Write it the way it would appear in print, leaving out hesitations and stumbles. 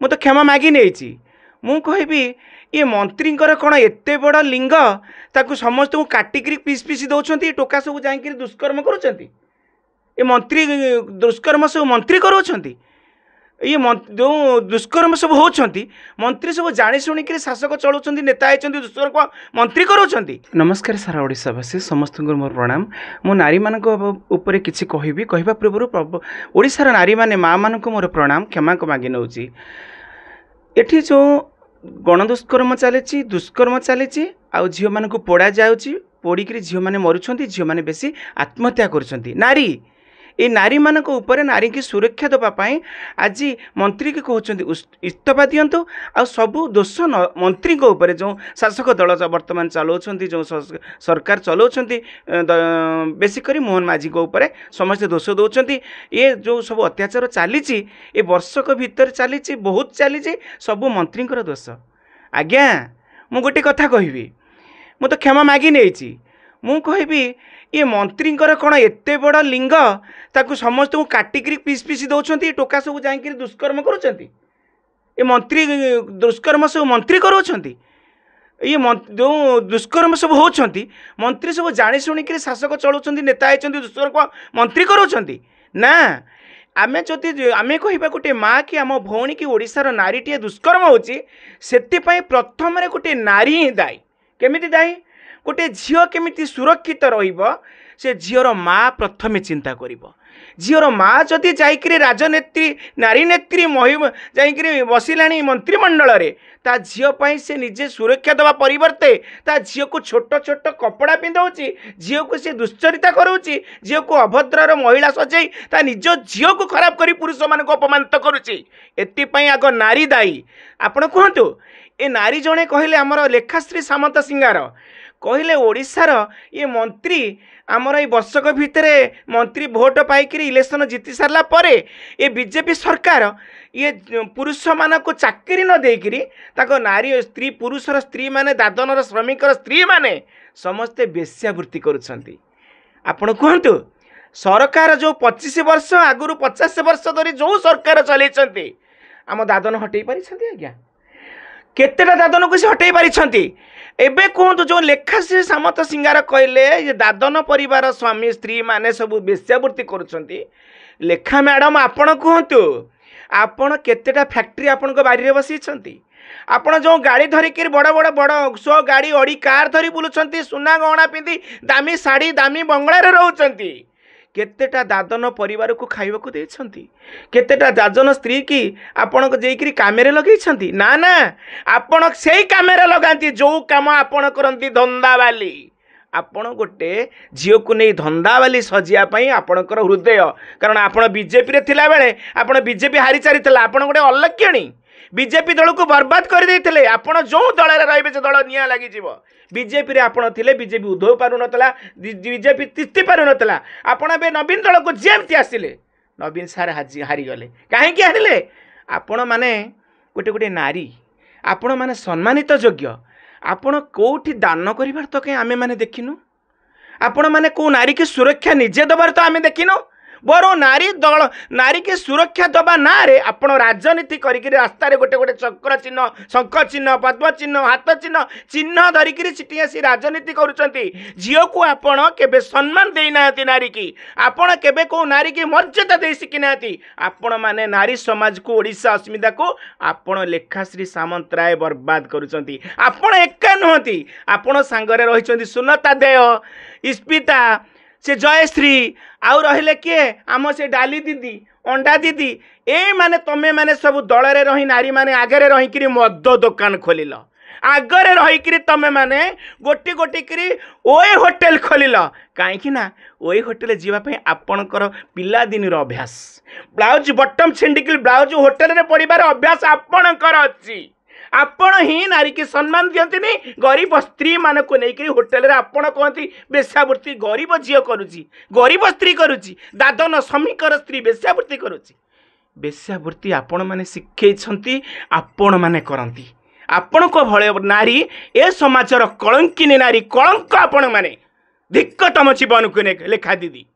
मु तो क्षमा मागी नहीं मु कहबी ये मंत्री कौन एत बड़ लिंग ताकू समस्त को काटिक पीस पीस दौरान टोका सब जा दुष्कर्म करुँच मंत्री दुष्कर्म सब मंत्री करों ये जो दुष्कर्म सब होती मंत्री सब जानी शुणिक शासक चलाउं नेता होती दुष्कर्म मंत्री करों। नमस्कार सारा ओडिशावासी समस्त मोर प्रणाम। मो नारी मान कि कहवा पूर्व ओडिशार नारी माने माँ मान मोर प्रणाम क्षमा को मागी नौ। एठी जो गणदुष्कर्म चली दुष्कर्म चली आ झील मान पोड़ा जाऊँगी पोड़िक झील मैंने मरुंच झील मैंने बेसी आत्महत्या कर नारी ये नारी मानक ऊपर नारी की सुरक्षा देवाई आज मंत्री की कहते इस्तीफा दिंतु आ सबू दोष मंत्री ऊपर जो शासक दल बर्तमान चलाउं जो सरकार चलाउं बेसिक मोहन माझी ऊपर समस्त दोष दौरान ये जो सब अत्याचार चली ये वर्षक भितर चली बहुत चली सबू मंत्री दोष। आज्ञा मु गोटे कथा कहबी मु तो क्षमा मागी नहीं मु कहबी ये मंत्री कौन एत बड़ लिंग ताकू समस्त को काटिक पीस पीस दौरान टोका सब जा दुष्कर्म करुँच मंत्री दुष्कर्म सब मंत्री करों ये जो दुष्कर्म सब होती मंत्री सब जानी शुणिक शासक चलाउं नेता होती दुष्कर्म मंत्री करों ना आमे जदि आमे कहबा गोटे माँ कि आम भौणी की ओडिशार नारीटे दुष्कर्म होची सेतिपई प्रथम रे गोटे नारी ही दायी केमिति दायी गोटे झील केमिति सुरक्षित रहिबो से झीर माँ प्रथमे चिंता करिबो। झीर माँ जदि जाइकरी राजनेत्री नारी नेत्री महिम जाइकरी बसिलाणी मंत्रिमंडल रे ता झील पई से निजे सुरक्षा देवा परिवर्ते ता झील को छोट छोट कपड़ा पिंधाउची झील को से दुश्चरिता कराउची झील को अभद्रर महिला सजाई ता निज झील को खराब करी पुरुष मान को अपमानित करुची एति पई आग नारी दायी। आपण कहतु ए नारी जणे कहले हमर लेखाश्री सामंत सिंगार कहले ओडिशार ये मंत्री आमर ये वर्षक भितर मंत्री भोट पाइक इलेक्शन जीति सारा पर ये बीजेपी सरकार ये पुरुष मान को चाकरी न देकरी नारी स्त्री पुरुषर स्त्री माने दादनर श्रमिकर स्त्री माने समस्ते बेश्यावृत्ति करुछंती। आपण कहतु सरकार जो 25 वर्ष आगुरी 50 वर्ष धरी जो सरकार चलैछंती आम दादन हटै पारिछंती आज्ञा केतेटा दादन को से हटै पारिछंती एबे कहतु जो लेखाश्री सामंत सिंगार कहले ये दादन परिवार स्वामी स्त्री माने सब बेश्यावृत्ति करुछंती लेखा मैडम आपण कहतु आपण केतेटा फैक्ट्री आपण को बारी रे बसीछंती आपण जो गाड़ी धरिक बड़ बड़ बड़ सो गाड़ी अड़ी कार धरी बुलुछंती सुना गहना पिंधि दामी साड़ी दामी बंगला रे रहउछंती केतेटा दादन परिवार को खाइबा को देछंती केतेटा दादन स्त्री की आपण को जेकरी कामेरे लगैछंती ना ना आपण सेही कामेरे लगांती जो काम आपण करंती धंदा वाली आपण गोटे झील को नहीं धंदा वाली सजिया पई आपणकर हृदय कारण आपण बीजेपी रे थिला बेले आपण बीजेपी हारी चारितला आपण गोटे अलक्ष्यणी बीजेपी दल को बर्बाद कर देते आपण जो दल रे से दल निया लगी जीव बीजेपी रे आपण थिले बीजेपी उधो पारु नतला बीजेपी तिस्ती पारु नतला आपण बे नवीन दल को जेमती आसिले नवीन सार हारी गले काहे हारिले आपण माने गोटे गोटे नारी आपण माने सम्मानित योग्य आपण कोठी दान करिवार तो कहीं आमे माने देखिनु आपण माने को नारी की सुरक्षा निजे दबार तो आमे देखिनु बर नारी दल नारी के सुरक्षा दबा ना रे आपण राजनीति करिक रास्ता रे गोटे गोटे चक्र चिन्ह शंख चिन्ह पद्म चिन्ह हाथ चिन्ह चिन्ह धरिक चिटी आसी राजनीति करुचंती झील को आपण केबे सम्मान देई नाती नारी की आपण केबे को नारी की मर्यादा दे सिकी नाती आपण माने नारी समाज को ओडिशा अस्मिता को आपण लेखाश्री सामंत राय बर्बाद करुचंती आपण एका नहती आपण सांगरे रहिचंती सुनता देव इस्पिता से जयश्री आउ रहिले किए आम से डाली दीदी अंडा दीदी ए माने तमे माने सब दल रे रही नारी माने आगे रहीक मद दुकान खोलिल आगरे रहीकि तमे माने गोटी गोटी करी ओए होटेल खोलिल कहीं ना ओए होटेल जीवाई आपणकर पिला दिन अभ्यास ब्लाउज बटम छिंडिकल ब्लाउज होटेल रे पड़िबार अभ्यास आपणकर अच्छी आपण ही नारी की सम्मान दियंती गरीब स्त्री मान को लेकर होटेल रे आपण कहती बेश्यावृत्ति गरीब झील करुची गरीब स्त्री करुची दादन श्रमिकर स्त्री बेश्यावृत्ति करुची बेश्यावृत्ति आपण माने शिखैछंती आपण माने करंती आपण को भले नारी ए समाजर कलंकिनी नारी कलंक आपण माने धिक्क तम जीवन को लेखा दीदी।